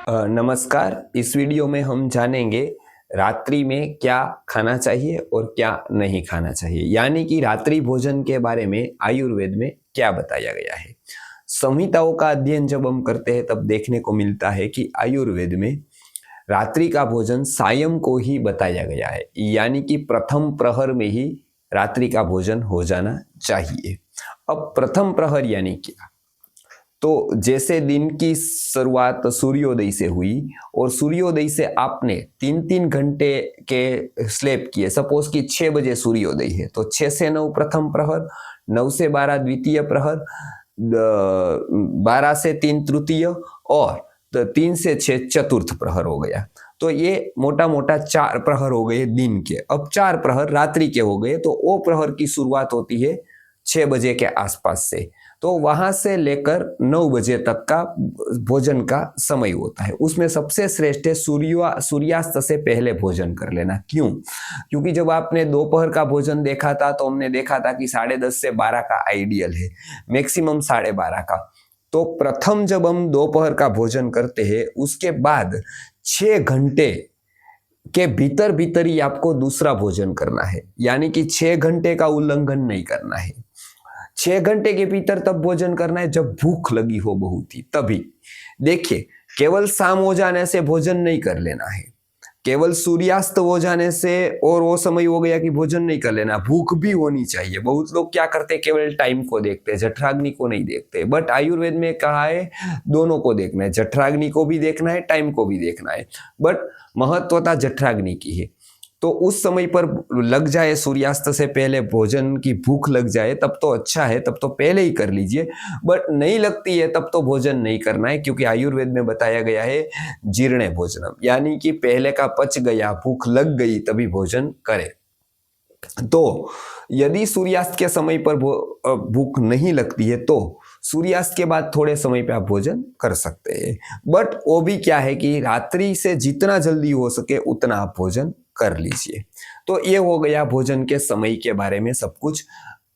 नमस्कार। इस वीडियो में हम जानेंगे रात्रि में क्या खाना चाहिए और क्या नहीं खाना चाहिए, यानी कि रात्रि भोजन के बारे में आयुर्वेद में क्या बताया गया है। संहिताओं का अध्ययन जब हम करते हैं तब देखने को मिलता है कि आयुर्वेद में रात्रि का भोजन सायं को ही बताया गया है, यानी कि प्रथम प्रहर में ही रात्रि का भोजन हो जाना चाहिए। अब प्रथम प्रहर यानी क्या? तो जैसे दिन की शुरुआत सूर्योदय से हुई और सूर्योदय से आपने 3-3 घंटे के स्लेप किए, सपोज कि 6 बजे सूर्योदय है तो 6 से 9 प्रथम प्रहर, 9 से 12 द्वितीय प्रहर, 12 से 3 तृतीय और 3 से 6 चतुर्थ प्रहर हो गया। तो ये मोटा मोटा 4 प्रहर हो गए दिन के। अब 4 प्रहर रात्रि के हो गए, तो ओ प्रहर की शुरुआत होती है 6 बजे के आसपास से। तो वहां से लेकर 9 बजे तक का भोजन का समय होता है। उसमें सबसे श्रेष्ठ है सूर्यास्त से पहले भोजन कर लेना। क्यों? क्योंकि जब आपने दोपहर का भोजन देखा था तो हमने देखा था कि 10:30 से 12 का आइडियल है, मैक्सिमम 12:30 का। तो प्रथम जब हम दोपहर का भोजन करते हैं उसके बाद 6 घंटे के भीतर भीतर ही आपको दूसरा भोजन करना है, यानी कि 6 घंटे का उल्लंघन नहीं करना है। 6 घंटे के भीतर तब भोजन करना है जब भूख लगी हो बहुत ही, तभी। देखिए, केवल शाम हो जाने से भोजन नहीं कर लेना है, केवल सूर्यास्त हो जाने से और वो समय हो गया कि भोजन नहीं कर लेना, भूख भी होनी चाहिए। बहुत लोग क्या करते हैं, केवल टाइम को देखते हैं, जठराग्नि को नहीं देखते। बट आयुर्वेद में कहा है दोनों को देखना है, जठराग्नि को भी देखना है, टाइम को भी देखना है। बट महत्वता जठराग्नि की है। तो उस समय पर लग जाए, सूर्यास्त से पहले भोजन की भूख लग जाए तब तो अच्छा है, तब तो पहले ही कर लीजिए। बट नहीं लगती है तब तो भोजन नहीं करना है, क्योंकि आयुर्वेद में बताया गया है जीर्णे भोजनम, यानी कि पहले का पच गया, भूख लग गई तभी भोजन करें। तो यदि सूर्यास्त के समय पर भूख नहीं लगती है तो सूर्यास्त के बाद थोड़े समय पे आप भोजन कर सकते हैं। बट वो भी क्या है कि रात्रि से जितना जल्दी हो सके उतना आप भोजन कर लीजिए। तो ये हो गया भोजन के समय के बारे में सब कुछ।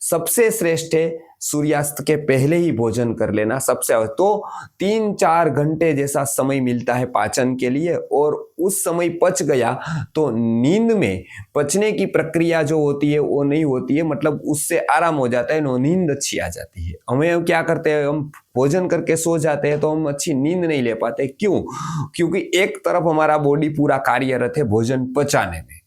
सबसे श्रेष्ठ है सूर्यास्त के पहले ही भोजन कर लेना। सबसे तो 3-4 घंटे जैसा समय मिलता है पाचन के लिए, और उस समय पच गया तो नींद में पचने की प्रक्रिया जो होती है वो नहीं होती है, मतलब उससे आराम हो जाता है, नींद अच्छी आ जाती है। हमें क्या करते हैं, हम भोजन करके सो जाते हैं तो हम अच्छी नींद नहीं ले पाते। क्यों? क्योंकि एक तरफ हमारा बॉडी पूरा कार्यरत है भोजन पचाने में,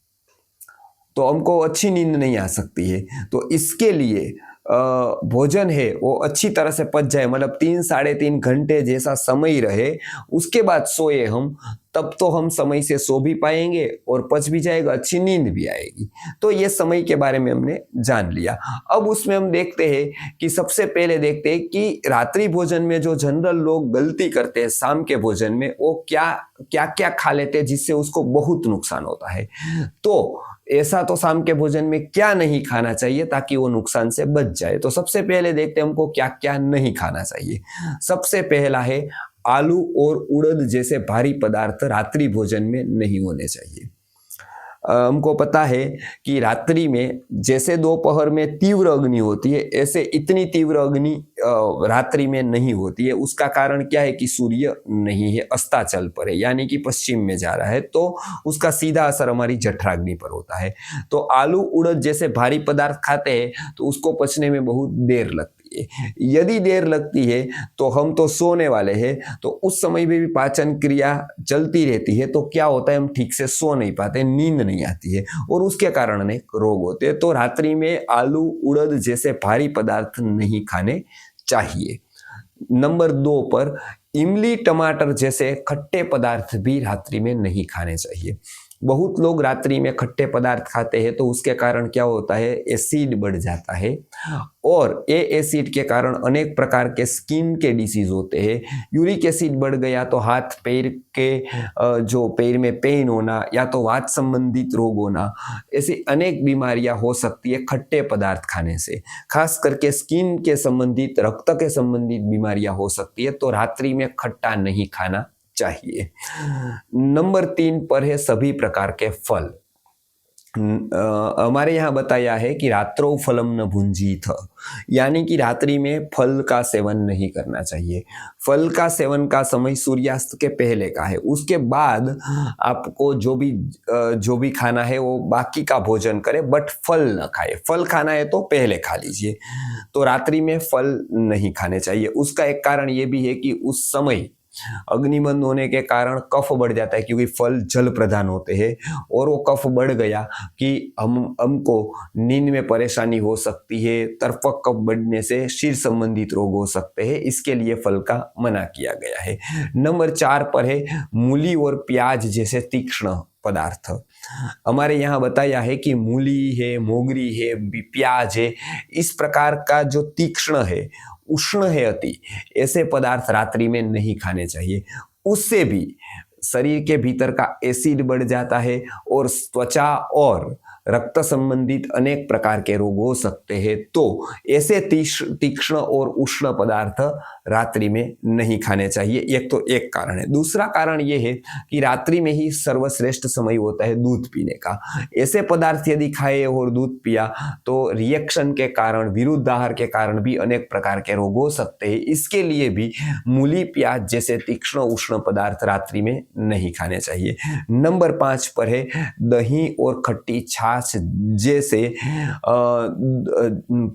तो हमको अच्छी नींद नहीं आ सकती है। तो इसके लिए भोजन है वो अच्छी तरह से पच जाए, मतलब 3-3.5 घंटे जैसा समय रहे, उसके बाद सोए हम, तब तो हम समय से सो भी पाएंगे और पच भी जाएगा, अच्छी नींद भी आएगी। तो ये समय के बारे में हमने जान लिया। अब उसमें हम देखते हैं कि सबसे पहले देखते हैं कि रात्रि भोजन में जो जनरल लोग गलती करते हैं शाम के भोजन में, वो क्या क्या क्या खा लेते हैं जिससे उसको बहुत नुकसान होता है। तो ऐसा तो शाम के भोजन में क्या नहीं खाना चाहिए ताकि वो नुकसान से बच जाए। तो सबसे पहले देखते हैं हमको क्या क्या नहीं खाना चाहिए। सबसे पहला है आलू और उड़द जैसे भारी पदार्थ रात्रि भोजन में नहीं होने चाहिए। हमको पता है कि रात्रि में जैसे दोपहर में तीव्र अग्नि होती है, ऐसे इतनी तीव्र अग्नि रात्रि में नहीं होती है। उसका कारण क्या है कि सूर्य नहीं है, अस्ताचल पर है, यानी कि पश्चिम में जा रहा है, तो उसका सीधा असर हमारी जठराग्नि पर होता है। तो आलू उड़द जैसे भारी पदार्थ खाते हैं तो उसको पचने में बहुत देर लगती है। यदि देर लगती है तो हम तो सोने वाले हैं, तो उस समय में भी पाचन क्रिया चलती रहती है, तो क्या होता है, हम ठीक से सो नहीं पाते, नींद नहीं आती है, और उसके कारण अनेक रोग होते हैं। तो रात्रि में आलू उड़द जैसे भारी पदार्थ नहीं खाने चाहिए। नंबर 2 पर इमली टमाटर जैसे खट्टे पदार्थ भी रात्रि में नहीं खाने चाहिए। बहुत लोग रात्रि में खट्टे पदार्थ खाते हैं तो उसके कारण क्या होता है, एसिड बढ़ जाता है, और ये एसिड के कारण अनेक प्रकार के स्किन के डिसीज होते हैं। यूरिक एसिड बढ़ गया तो हाथ पैर के जो पैर में पेन होना, या तो वात संबंधित रोग होना, ऐसी अनेक बीमारियां हो सकती है खट्टे पदार्थ खाने से। खास करके स्किन के संबंधित, रक्त के संबंधित बीमारियां हो सकती है, तो रात्रि में खट्टा नहीं खाना चाहिए। नंबर 3 पर है सभी प्रकार के फल। हमारे यहाँ बताया है कि रात्रो फलम न भुंजीथ, यानी कि रात्रि में फल का सेवन नहीं करना चाहिए। फल का सेवन का समय सूर्यास्त के पहले का है, उसके बाद आपको जो भी खाना है वो बाकी का भोजन करें, बट फल न खाए। फल खाना है तो पहले खा लीजिए। तो रात्रि में फल नहीं खाने चाहिए। उसका एक कारण ये भी है कि उस समय अग्निबंध होने के कारण कफ बढ़ जाता है, क्योंकि फल जल प्रधान होते हैं, और वो कफ बढ़ गया कि हमको नींद में परेशानी हो सकती है। तरफक कफ बढ़ने से सिर संबंधित रोग हो सकते हैं, इसके लिए फल का मना किया गया है। नंबर 4 पर है मूली और प्याज जैसे तीक्ष्ण पदार्थ। हमारे यहाँ बताया है कि मूली है, मोगरी है, प्याज है, इस प्रकार का जो तीक्ष्ण है, उष्ण है अति, ऐसे पदार्थ रात्रि में नहीं खाने चाहिए। उससे भी शरीर के भीतर का एसिड बढ़ जाता है और त्वचा और रक्त संबंधित अनेक प्रकार के रोग हो सकते हैं। तो ऐसे तीक्ष्ण और उष्ण पदार्थ रात्रि में नहीं खाने चाहिए। एक कारण है। दूसरा कारण ये है कि रात्रि में ही सर्वश्रेष्ठ समय होता है दूध पीने का। ऐसे पदार्थ यदि खाए और दूध पिया तो रिएक्शन के कारण, विरुद्ध आहार के कारण भी अनेक प्रकार के रोग हो सकते हैं। इसके लिए भी मूली, प्याज जैसे तीक्ष्ण उष्ण पदार्थ रात्रि में नहीं खाने चाहिए। नंबर 5 पर है दही और खट्टी छाछ जैसे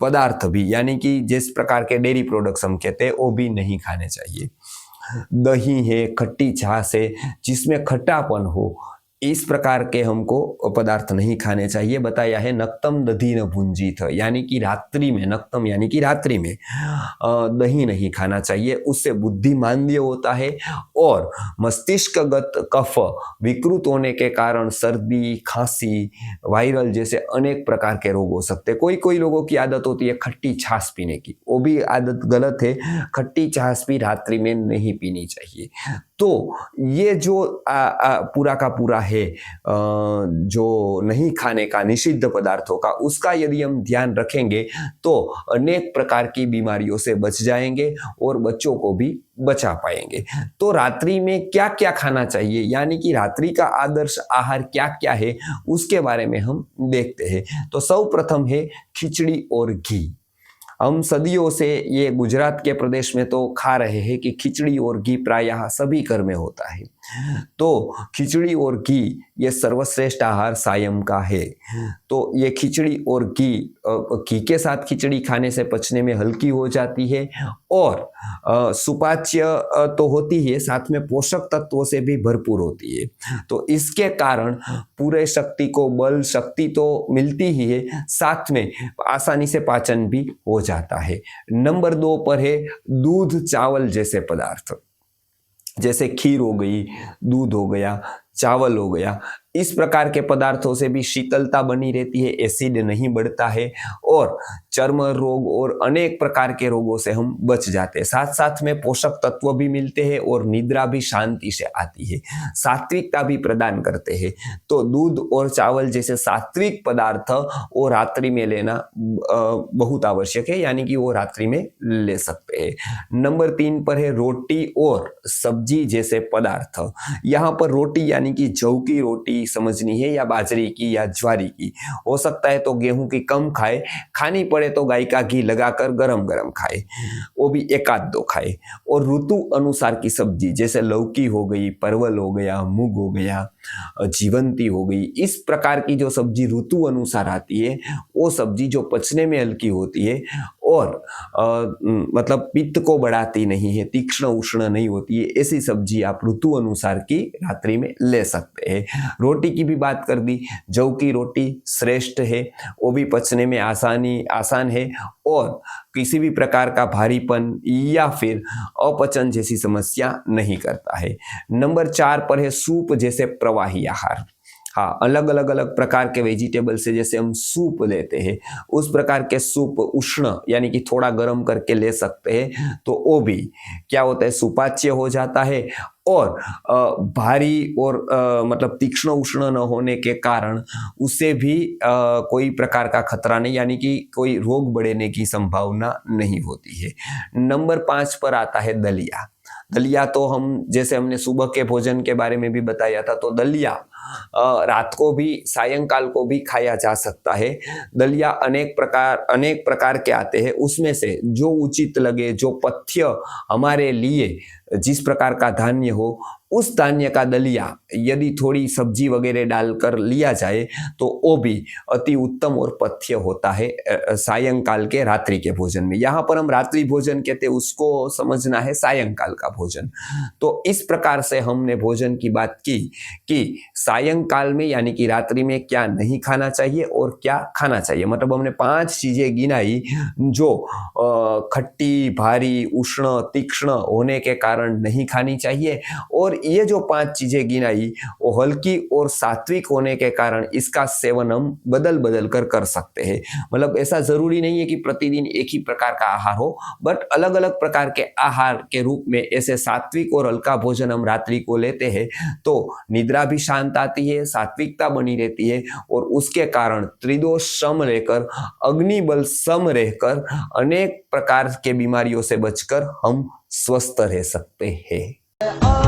पदार्थ भी, यानी कि जिस प्रकार के डेयरी प्रोडक्ट्स हम कहते हैं, वो भी नहीं खाने चाहिए। दही है, खट्टी छाछ है, जिसमें खट्टापन हो, इस प्रकार के हमको पदार्थ नहीं खाने चाहिए। बताया है नक्तम दधी न भुंजीथ, यानी कि रात्रि में, नक्तम यानी कि रात्रि में दही नहीं खाना चाहिए। उससे बुद्धिमांद्य होता है और मस्तिष्कगत कफ विकृत होने के कारण सर्दी, खांसी, वायरल जैसे अनेक प्रकार के रोग हो सकते हैं। कोई लोगों की आदत होती है खट्टी छाछ पीने की, वो भी आदत गलत है। खट्टी छाछ भी रात्रि में नहीं पीनी चाहिए। तो ये जो पूरा का पूरा है जो नहीं खाने का, निषिद्ध पदार्थों का, उसका यदि हम ध्यान रखेंगे तो अनेक प्रकार की बीमारियों से बच जाएंगे और बच्चों को भी बचा पाएंगे। तो रात्रि में क्या क्या खाना चाहिए, यानी कि रात्रि का आदर्श आहार क्या क्या है, उसके बारे में हम देखते हैं। तो सर्वप्रथम है खिचड़ी और घी। हम सदियों से ये गुजरात के प्रदेश में तो खा रहे हैं कि खिचड़ी और घी प्रायः सभी घर में होता है। तो खिचड़ी और घी ये सर्वश्रेष्ठ आहार सायं का है। तो ये खिचड़ी और घी के साथ खिचड़ी खाने से पचने में हल्की हो जाती है और सुपाच्य तो होती है, साथ में पोषक तत्वों से भी भरपूर होती है। तो इसके कारण पूरे बल शक्ति तो मिलती ही है, साथ में आसानी से पाचन भी हो जाता है। नंबर 2 पर है दूध, चावल जैसे पदार्थ, जैसे खीर हो गई, दूध हो गया, चावल हो गया। इस प्रकार के पदार्थों से भी शीतलता बनी रहती है, एसिड नहीं बढ़ता है और चर्म रोग और अनेक प्रकार के रोगों से हम बच जाते हैं। साथ साथ में पोषक तत्व भी मिलते हैं और निद्रा भी शांति से आती है, सात्विकता भी प्रदान करते हैं। तो दूध और चावल जैसे सात्विक पदार्थ वो रात्रि में लेना बहुत आवश्यक है, यानी कि वो रात्रि में ले सकते हैं। नंबर 3 पर है रोटी और सब्जी जैसे पदार्थ। यहाँ पर रोटी यानी कि जौ की रोटी समझनी है, या बाजरे की या ज्वारी की। हो सकता है तो गेहूं की कम खाए, खानी पड़े तो गाय का घी लगाकर गरम गरम खाए, वो भी एक आध दो खाए। और ऋतु अनुसार की सब्जी जैसे लौकी हो गई, परवल हो गया, मूंग हो गया, जीवंती हो गई, इस प्रकार की जो सब्जी ऋतु अनुसार आती है, वो सब्जी जो पचने में हल्की होती है और मतलब पित्त को बढ़ाती नहीं है, तीक्ष्ण उष्ण नहीं होती है, ऐसी सब्जी आप ऋतु अनुसार की रात्रि में ले सकते हैं। रोटी की भी बात कर दी, जौ की रोटी श्रेष्ठ है, वो भी पचने में आसान है और किसी भी प्रकार का भारीपन या फिर अपचन जैसी समस्या नहीं करता है। नंबर 4 पर है सूप जैसे प्रवाही आहार। हाँ, अलग अलग प्रकार के वेजिटेबल से जैसे हम सूप लेते हैं, उस प्रकार के सूप उष्ण यानी कि थोड़ा गर्म करके ले सकते हैं। तो वो भी क्या होता है, सुपाच्य हो जाता है और भारी और मतलब तीक्ष्ण उष्ण न होने के कारण उससे भी कोई प्रकार का खतरा नहीं, यानी कि कोई रोग बढ़ने की संभावना नहीं होती है। नंबर 5 पर आता है दलिया। दलिया तो हम, जैसे हमने सुबह के भोजन के बारे में भी बताया था, तो दलिया रात को भी, सायंकाल को भी खाया जा सकता है। दलिया अनेक प्रकार के आते हैं, उसमें से जो उचित लगे, जो पथ्य हमारे लिए जिस प्रकार का धान्य हो, उस धान्य का दलिया यदि थोड़ी सब्जी वगैरह डालकर लिया जाए तो वो भी अति उत्तम और पथ्य होता है सायंकाल के, रात्रि के भोजन में। यहाँ पर हम रात्रि भोजन कहते हैं, उसको समझना है सायंकाल का भोजन। तो इस प्रकार से हमने भोजन की बात की कि सायंकाल में यानी कि रात्रि में क्या नहीं खाना चाहिए और क्या खाना चाहिए। मतलब हमने 5 चीजें गिनाई जो खट्टी, भारी, उष्ण, तीक्ष्ण होने के कारण नहीं खानी चाहिए, और ये जो 5 चीजें गिनाई वो हल्की और सात्विक होने के कारण इसका सेवन हम बदल बदल कर सकते हैं। मतलब ऐसा जरूरी नहीं है कि प्रतिदिन एक ही प्रकार का आहार हो, बट अलग अलग प्रकार के आहार के रूप में ऐसे सात्विक और हल्का भोजन हम रात्रि को लेते हैं तो निद्रा भी शांत आती है, सात्विकता बनी रहती है, और उसके कारण त्रिदोष सम रहकर, अग्निबल सम रहकर अनेक प्रकार के बीमारियों से बचकर हम स्वस्थ रह सकते हैं।